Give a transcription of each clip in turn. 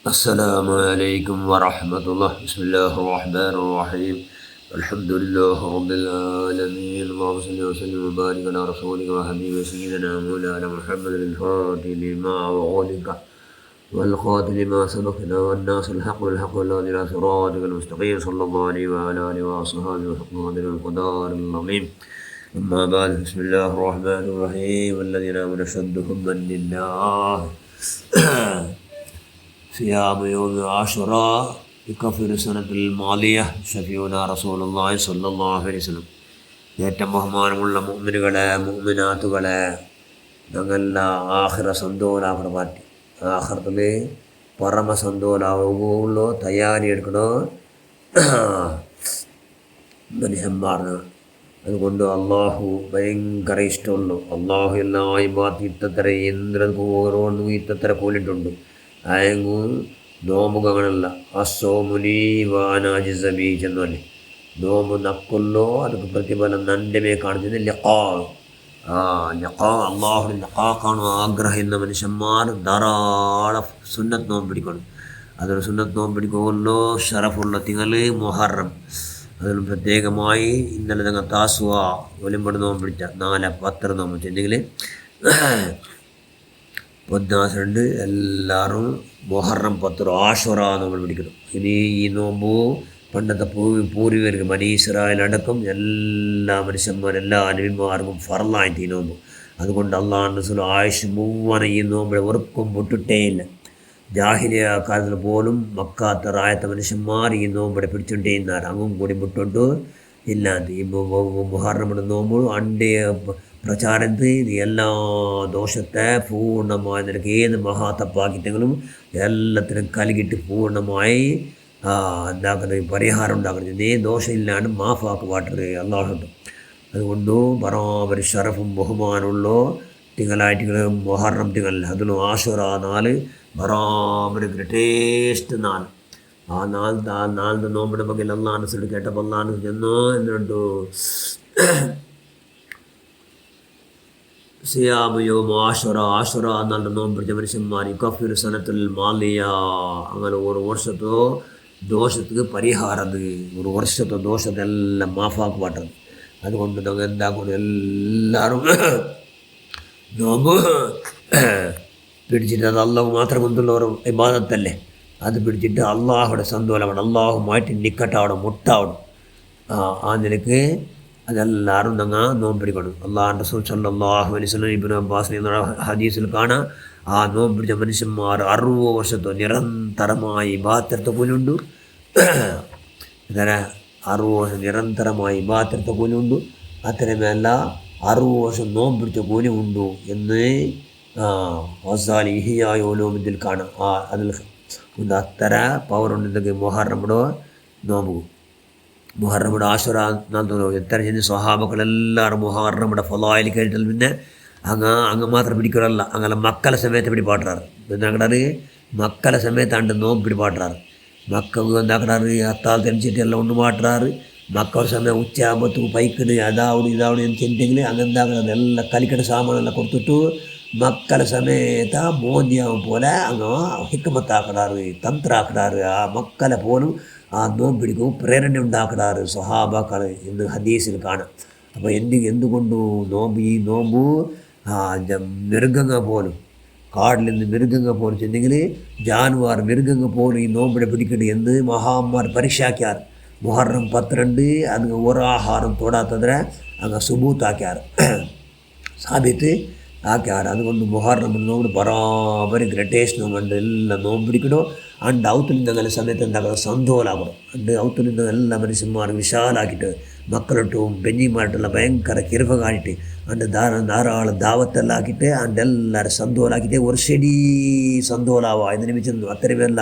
السلام عليكم ورحمة الله. بسم الله الرحمن الرحيم. الحمد لله رب العالمين. اللهم صل وسلم وبارك على رسولك وحبيب سيدنا مولانا محمد الفاتح لما وغلق والخاتم لما سبقنا والناس الحق والحق والذي لا صراطك المستقيم صلى الله عليه وعلى آله وصحبه وسلم القدر العظيم. أما بعد، بسم الله الرحمن الرحيم. الذين آمنوا أشد حبا لله. صيام يوم عاشوراء يكفر السنة الماضية. شفيعنا رسول الله صلى الله عليه وسلم. ഏറ്റവും ബഹുമാനമുള്ള മുഅ്മിനുകളെ മുഅ്മിനാത്തുകളെ, ഞങ്ങളുടെ ആഖിറ സന്തോലാക്കണ പാറ്റി ആഖിറത്തിൽ പരമ സന്തോലാവുകയുള്ളൂ. തയ്യാറി എടുക്കണോ മനുഷ്യന്മാർന്ന്. അതുകൊണ്ട് അള്ളാഹു ഭയങ്കര ഇഷ്ടമുള്ളൂ. അള്ളാഹു എല്ലാ ഇബാദത്തും ഇത്തത്ര എന്തിനും ഇത്തത്ര കൂലിട്ടുണ്ട്. അയങ്ങു നോമ്പുക അങ്ങനല്ല. അസോമുലി വാനാജിസബി ചെന്നല്ലേ, നോമ്പ് നക്കൊല്ലോ അതൊക്കെ പ്രതിഫലം നൻ്റെ കാണിച്ചത് ലഖാ. ലഖാ അള്ളാഹുവിൻ്റെ ലഖാ കാണും ആഗ്രഹിക്കുന്ന മനുഷ്യന്മാർ ധാരാളം സുന്നത്ത് നോമ്പ് പിടിക്കണം. അതൊരു സുന്നത്ത് നോമ്പ് പിടിക്കുമല്ലോ ഷറഫുള്ള തിങ്കൾ മുഹറം. അതിലും പ്രത്യേകമായി ഇന്നലെ ഞങ്ങൾ താസുവ ഒലിമ്പട് നോമ്പ് പിടിച്ച 4-10 നോമ്പ് വെച്ചെങ്കിൽ പൊന്നാസുണ്ട്. എല്ലാവരും മുഹറം 10 ആഷുറ നോമ്പ് പിടിക്കണം. ഇനി ഈ നോമ്പ് പണ്ടത്തെ പൂർവികർക്ക് ബനി ഇസ്രായേലടക്കം എല്ലാ മനുഷ്യന്മാരും എല്ലാ നബിമാർക്കും ഫർളായിട്ട് ഈ നോമ്പ്. അതുകൊണ്ട് അള്ളാഹു റസൂൽ ആയുഷ് മുഴുവനും ഈ നോമ്പിനെ വെറുക്കും വിട്ടിട്ടേയില്ല. ജാഹിലിയ കാലത്തിൽ പോലും മക്കാത്ത റായത്ത മനുഷ്യന്മാർ ഈ നോമ്പിടെ പിടിച്ചുകൊണ്ടേന്നാർ. അങ്ങും കൂടി വിട്ടോണ്ട് ഇല്ലാതെ ഈ മുഹറമിൻ്റെ നോമ്പ് അണ്ടേ പ്രചാരത്തിൽ എല്ലാ ദോഷത്തെ പൂർണ്ണമായി നിനക്ക് ഏത് മഹാത്തപ്പാക്കിട്ടെങ്കിലും എല്ലാത്തിനും കലകിട്ട് പൂർണ്ണമായി എന്താക്കുന്നത് പരിഹാരം ഉണ്ടാക്കുന്നത്. ഏ ദോഷമില്ലാണ്ട് മാഫാക്ക് പാട്ടത് അള്ളാഹുണ്ട്. അതുകൊണ്ട് ബറാബർ ഷറഫും ബഹുമാനമുള്ളോ തിങ്കളായിട്ട് മുഹറം തിങ്കൾ, അതിലും ആഷുറ 4 ബറാബർ ഗ്രേറ്റസ്റ്റ് 4. ആ നാളത്തെ നോമ്പിൻ്റെ പകൽ അള്ളാഹു റസൂൽ കേട്ടപ്പോൾ അള്ളാഹു ചെന്നോ എന്നിട്ടു സിയാമയോ ആഷുറ എന്നാളുടെ നോമ്പ് പിടിച്ച മനുഷ്യന്മാർ യുക്കഫിർ സനത്തുൽ മാലിയ. അങ്ങനെ ഒരു വർഷത്തോ ദോഷത്തിന് പരിഹാരം, ഒരു വർഷത്തെ ദോഷത്തെല്ലാം മാഫാക്ക് പാട്ടത്. അതുകൊണ്ട് ഞങ്ങൾ എന്താക്കണം, എല്ലാവരും നോമ്പ് പിടിച്ചിട്ട് അത് അള്ളാഹു മാത്രം കൊണ്ടുള്ള ഒരു ഇബാദത്തല്ലേ, അത് പിടിച്ചിട്ട് അള്ളാഹുടെ സന്തോഷമാണ്. അള്ളാഹുമായിട്ട് നിക്കട്ടാവണം, മുട്ടാവണം. ആ നിലക്ക് അതെല്ലാവരും ഞങ്ങൾ നോമ്പ് പിടിക്കണം. അള്ളാഹു റസൂൽ സല്ലല്ലാഹു അലൈഹി വസല്ലം ഇബ്നു അബ്ബാസ് എന്ന ഹദീസിൽ കാണാം, ആ നോമ്പ് പിടിച്ച മനുഷ്യന്മാർ 60 വർഷത്തോ നിരന്തരമായി ഇബാദത്തെ കൂലുണ്ട്. ഇതര 60 വർഷം നിരന്തരമായി ഇബാദത്തെ കൂലുണ്ട്. അത്തരമല്ല 60 വർഷം നോമ്പ് പിടിച്ച കൂലി ഉണ്ടു എന്ന് വസാലി ഇഹിയായ ഉലൂമിൽ കാണാം. അതിൽ ഉണ്ട് അത്തര പവറുണ്ടെങ്കിൽ മുഹറമിടോ നോമ്പ്, മുഹറമിടെ ആഷുറ എത്ര ചെന്ന് സ്വഹാബക്കളെല്ലാവരും മുഹറമിടെ ഫളായിൽ കേട്ടാൽ പിന്നെ അങ്ങ് മാത്രം പിടിക്കാറല്ല, അങ്ങനെ മക്കളെ സമയത്ത് പിടിപാട്ടാറ്. എന്താക്കടാറ് മക്കളെ സമയത്താണ്ട് നോമ്പ് പിടിപാട്ടാറ്. മക്കൾ എന്താക്കടാറ് അത്താഴത്തനുസരിച്ച് എല്ലാം ഒന്ന് മാട്ടാറ്. മക്കളുടെ സമയം ഉച്ചയാകുമ്പോഴത്തേക്ക് പൈക്കിട് അതാവണം ഇതാവണം എന്ന് ചെന്നിട്ടെങ്കിൽ അങ്ങെന്താക്കണത് എല്ലാം കളിക്കട സാമാനെല്ലാം കൊടുത്തിട്ട് മക്കളെ സമയത്ത് മോന്തിയാവും പോലെ അങ്ങ് ഹിക്മത്താക്കടാറ്, തന്ത്രാക്കടാറ്. ആ മക്കളെ പോലും ആ നോമ്പ് പിടിക്കും പ്രേരണ ഉണ്ടാക്കടാറ് സ്വഹാബാക്കൾ എന്ന് ഹദീസിൽ കാണാം. അപ്പോൾ എന്തുകൊണ്ടു ഈ നോമ്പ് മൃഗങ്ങൾ പോലും കാടിൽ നിന്ന് മൃഗങ്ങൾ പോലും ചെന്നെങ്കിൽ ജാനുവാർ മൃഗങ്ങൾ പോലും ഈ നോമ്പിനെ പിടിക്കട്ടെ എന്ന് മഹാന്മാർ പരീക്ഷാക്കിയാറ്. മുഹറം 12 അത് ഒരാഹാരം തൊടാത്തതിനെ അങ്ങ് സുബൂത്താക്കിയാറ്, സാബിത്ത് ആക്കിയാറ്. അതുകൊണ്ട് മുഹറം നോമ്പ് ബറാബർ ഗ്രേറ്റേസ്റ്റ് നോമ്പുണ്ട്. എല്ലാം നോമ്പ് പിടിക്കണോ. അണ്ട് ഔത്തുലിൻ്റെ നല്ല സമയത്ത് എന്താക്കണം, സന്തോലാകണം. അണ്ട് ഔത്തുലിൻ്റെ എല്ലാ മനുഷ്യന്മാർ വിശാലാക്കിയിട്ട് മക്കളിട്ടും പെഞ്ഞിമായിട്ടുള്ള ഭയങ്കര കിരുവ കാണിട്ട് അണ്ട് ധാരാളം ദാവത്തെല്ലാം ആക്കിയിട്ട് അണ്ട് എല്ലാവരും സന്തോലാക്കിയിട്ട് ഒരു ശരി സന്തോലാവുക. ഇതിന് വെച്ചു അത്രയുമല്ല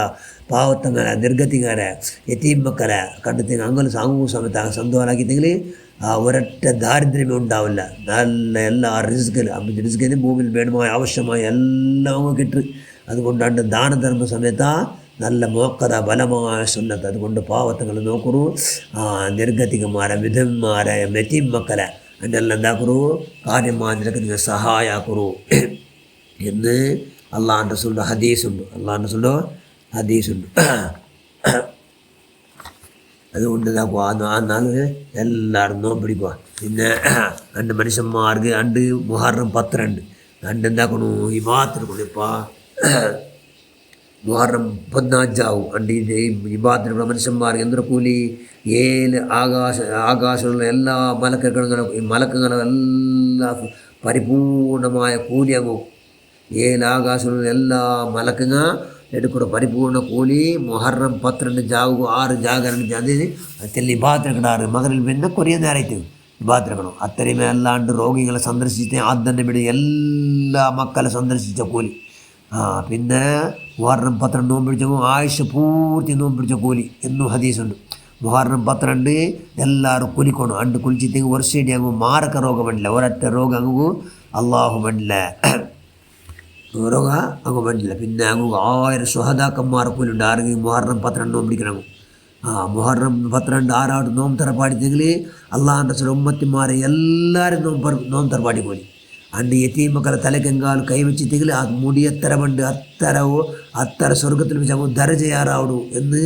പാവത്തങ്ങനെ നിർഗത്തിക്കാരെ എത്തീം മക്കളെ കണ്ടെത്തി അങ്ങനെ സാമൂഹ്യ സമയത്ത് സന്തോലാക്കിയിട്ടെങ്കിൽ ഒരൊറ്റ ദാരിദ്ര്യമേ ഉണ്ടാവില്ല. നല്ല എല്ലാ റിസ്കിന് ഭൂമിയിൽ വേണമായ ആവശ്യമായ എല്ലാം കിട്ടും. അതുകൊണ്ടാണ്ട് ദാനധർമ്മ സമയത്ത് നല്ല മോക്കത ബലമായ സുന്നത്ത്. അതുകൊണ്ട് പാവത്തങ്ങൾ നോക്കൂ, നിർഗതികന്മാരെ വിധന്മാരെ മെറ്റീം മക്കളെ അതെല്ലാം എന്താക്കൂ കാര്യമായ നിനക്ക് നിങ്ങൾ സഹായാക്കൂ എന്ന് അള്ളാഹുവിൻ്റെ റസൂലിൻ്റെ ഹദീസുണ്ട്. അള്ളാഹുവിൻ്റെ റസൂലിൻ്റെ ഹദീസുണ്ട്. അതുകൊണ്ട് ഇതാക്കുക ആ നാളിൽ എല്ലാവരും നോമ്പിടിക്കുക. പിന്നെ രണ്ട് മനുഷ്യന്മാർക്ക് രണ്ട് മുഹറം 10 രണ്ട് എന്താക്കണു ഈ മാത്രം ഇപ്പോൾ മുഹറം 15 അണ്ട് ഈ ബാത്തിലുള്ള മനുഷ്യന്മാർക്ക് എന്തൊരു കൂലി 7 ആകാശമുള്ള എല്ലാ മലക്കുകളും ഈ മലക്കുകളും എല്ലാം പരിപൂർണമായ കൂലി അങ്ങും 7 ആകാശമുള്ള എല്ലാ മലക്കുങ്ങ എടുക്കൂടെ പരിപൂർണ കൂലി മുഹറം 12 ജാവുക 6 ജാഗരണം അതിന് തെല്ലി ബാത്തിരക്കടാറ് മകനിൽ പിന്നെ കുറേ നേരമായിട്ട് ബാത്തിരക്കണം. അത്രയും അല്ലാണ്ട് രോഗികളെ സന്ദർശിച്ച് ആദ്യം വിട് എല്ലാ മക്കളെ സന്ദർശിച്ച കൂലി. പിന്നെ മുഹറം 12 നോമ്പ് പിടിച്ചപ്പോൾ ആയുഷ പൂർത്തി നോമ്പ് പിടിച്ച കൂലി എന്നും ഹദീസുണ്ട്. മുഹറം 12 എല്ലാവരും കുലിക്കണം. അണ്ട് കുലിച്ചിട്ടെങ്കിൽ വർഷേടി അങ്ങ് മാരക രോഗം വേണ്ടില്ല, ഒരൊറ്റ രോഗം അങ്ങ് അള്ളാഹു വേണ്ടില്ല, രോഗ അങ്ങ് വേണ്ടില്ല. പിന്നെ അങ്ങ് 1000 സുഹദാക്കന്മാരെ കൂലുണ്ട് ആരെങ്കിലും മുഹറം 12 നോമ്പ് പിടിക്കണം. മുഹറം 12 ആറാട്ട് നോമ്പ് തറപ്പാടിച്ചെങ്കിൽ അള്ളാഹിൻ്റെ റസൂൽ ഉമ്മത്തിമാരെ എല്ലാവരും നോമ്പ് തറപ്പാടി പോലെ അണ്ട് യതീം മക്കളെ തലക്കെങ്കാൽ കൈവച്ചിട്ടെങ്കിൽ ആ മുടി എത്ര പണ്ട് അത്തര സ്വർഗത്തിൽ വെച്ച് അങ്ങ് ദരജയാറാവൂ എന്ന്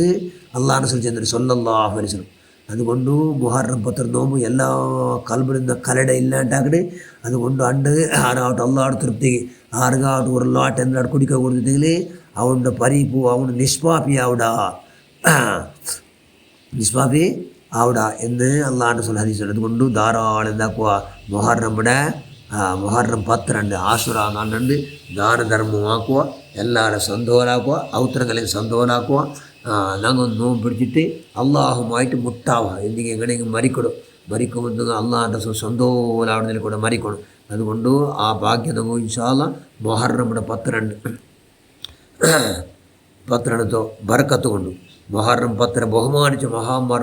അള്ളാഹിൻ്റെ റസൂൽ ചെന്നൊരു സ്വല്ലല്ലാഹു അലൈഹി വസല്ലം. അതുകൊണ്ട് മുഹറം 12 നോമ്പ് എല്ലാ കൽബിടുന്ന കലട ഇല്ലാണ്ടാക്കട്. അതുകൊണ്ട് അണ്ട് ആറാവട്ടെ അള്ളാഹുടെ തൃപ്തി ആറുകാവട്ടെ ഉരുളാട്ട് എന്താ കുടിക്കാൻ കൊടുത്തിട്ടെങ്കിൽ അവൻ്റെ പരിപ്പു അവന് നിഷ്പാപ്പിയാവിടാ നിഷ്പാപ്പി ആവിടാ എന്ന് അള്ളാഹിൻ്റെ റസൂൽ ഹദീസുണ്ട്. അതുകൊണ്ട് ധാരാളം എന്താക്കുക മുഹറം 12 ആശുറ നാളുണ്ട് ദാനധർമ്മമാക്കുക, എല്ലാവരും സന്തോഷമാക്കുക, ഔത്രങ്ങളെ സന്തോഷമാക്കുക. ഞങ്ങൾ നോമ്പ് പിടിച്ചിട്ട് അള്ളാഹുമായിട്ട് മുട്ടാവുക. എന്തെങ്കിലും എങ്ങനെയെങ്കിലും മരിക്കുമ്പോൾ അള്ളാഹിൻ്റെ റസൂൽ സന്തോഷമാവുന്നതിൽ കൂടെ മരിക്കണം. അതുകൊണ്ട് ആ ഭാഗ്യം നമുക്ക് ഇൻഷാ അല്ലാഹ് മുഹറം 12 ബർക്കത്ത് കൊണ്ട് മുഹറം 10 ബഹുമാനിച്ച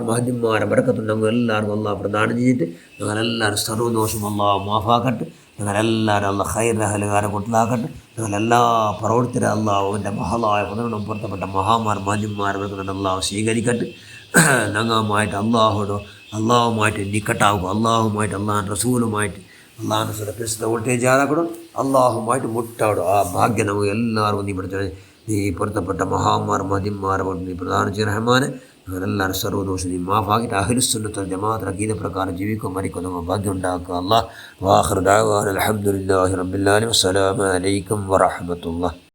മഹദിമാരെ ബർക്കത്തുണ്ട്. ഞങ്ങൾ എല്ലാവർക്കും അള്ളാഹ് പ്രദാനം ചെയ്തിട്ട് ഞങ്ങളെല്ലാവരും സർവ്വദോഷം അള്ളാഹ് മാഫാക്കട്ടെ. ഞങ്ങളെല്ലാവരും അള്ളാഹ് ഖൈർ ഹലുകാരെ കൊട്ടിലാക്കട്ടെ. ഞങ്ങളെല്ലാ പ്രവർത്തനം അള്ളാഹുവിൻ്റെ മഹളായ പദവിനും പുറത്തപ്പെട്ട മഹദിമാരെ ബർക്കത്തുണ്ട് അള്ളാഹു സ്വീകരിക്കട്ടെ. ഞങ്ങളുമായിട്ട് അള്ളാഹുമായിട്ട് നിക്കട്ടാവുക, അള്ളാഹുമായിട്ട് അള്ളാഹുൻ്റെ റസൂലുമായിട്ട് അള്ളാഹുൻ്റെ റസൂലിൻ്റെ പ്രസിദ്ധ വോൾട്ടേജ് ആരാക്കണം, അള്ളാഹുമായിട്ട് മുട്ടാവിടും. ആ ഭാഗ്യം നമുക്ക് എല്ലാവർക്കും നീ പഠിച്ചത് നീ പൊരുത്തപ്പെട്ട മഹദിമാരെ നീ പ്രധാന ചെയ്യ റഹ്മാനെ. ഞങ്ങളെല്ലാവരും സർവ്വദോഷം നീ മാഫാക്കിയിട്ട് അഹ്ലുസുന്നത്ത് ജമാഅത്ത് അഖീദ പ്രകാരം ജീവിക്കും മരിക്കും നമ്മൾ ഭാഗ്യം ഉണ്ടാക്കുക. അല്ലാഹ് വാഖിറു ദഅവാനാ അൽഹംദുലില്ലാഹി റബ്ബിൽ ആലമീൻ. അസ്സലാമു അലൈക്കും വറഹ്മത്തുള്ളാഹി.